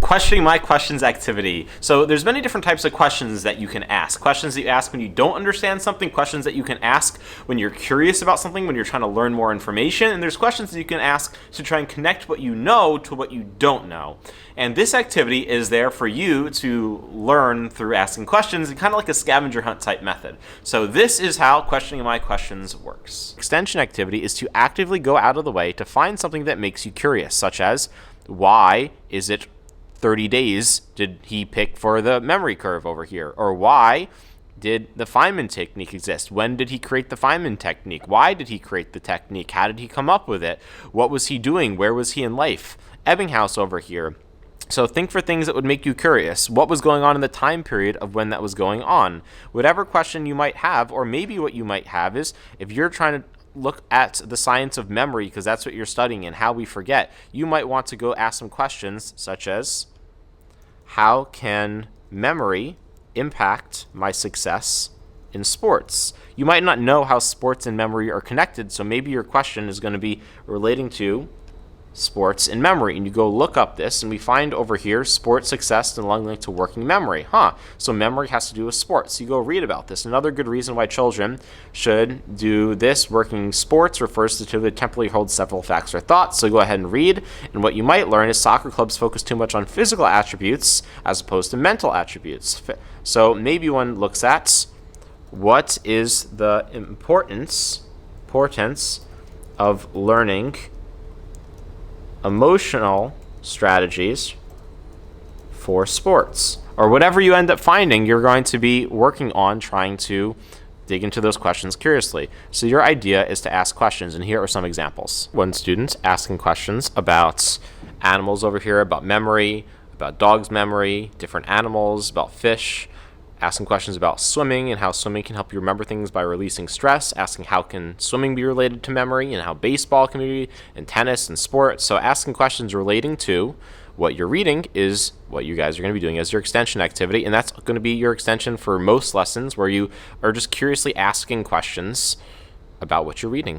Questioning my questions activity. So there's many different types of questions that you can ask. Questions that you ask when you don't understand something, questions that you can ask when you're curious about something, when you're trying to learn more information, and there's questions that you can ask to try and connect what you know to what you don't know. And this activity is there for you to learn through asking questions, kind of like a scavenger hunt type method. So this is how questioning my questions works. Extension activity is to actively go out of the way to find something that makes you curious, such as why is it 30 days did he pick for the memory curve over here? Or why did the Feynman technique exist? When did he create the Feynman technique? Why did he create the technique? How did he come up with it? What was he doing? Where was he in life? Ebbinghaus over here. So think for things that would make you curious. What was going on in the time period of when that was going on? Whatever question you might have, or maybe what you might have is, if you're trying to look at the science of memory, because that's what you're studying and how we forget, you might want to go ask some questions such as, how can memory impact my success in sports? You might not know how sports and memory are connected, so maybe your question is going to be relating to sports and memory, and you go look up this, and we find over here sports success and linked to working memory. So memory has to do with sports. So you go read about this. Another good reason why children should do this, working sports, refers to they temporarily hold several facts or thoughts. So go ahead and read, and what you might learn is soccer clubs focus too much on physical attributes as opposed to mental attributes. So maybe one looks at what is the importance of learning emotional strategies for sports, or whatever you end up finding, you're going to be working on trying to dig into those questions curiously. So your idea is to ask questions, and here are some examples. One student asking questions about animals over here, about memory, about dogs' memory, different animals, about fish, asking questions about swimming and how swimming can help you remember things by releasing stress, asking how can swimming be related to memory, and how baseball can be, and tennis and sports. So asking questions relating to what you're reading is what you guys are going to be doing as your extension activity, and that's going to be your extension for most lessons, where you are just curiously asking questions about what you're reading.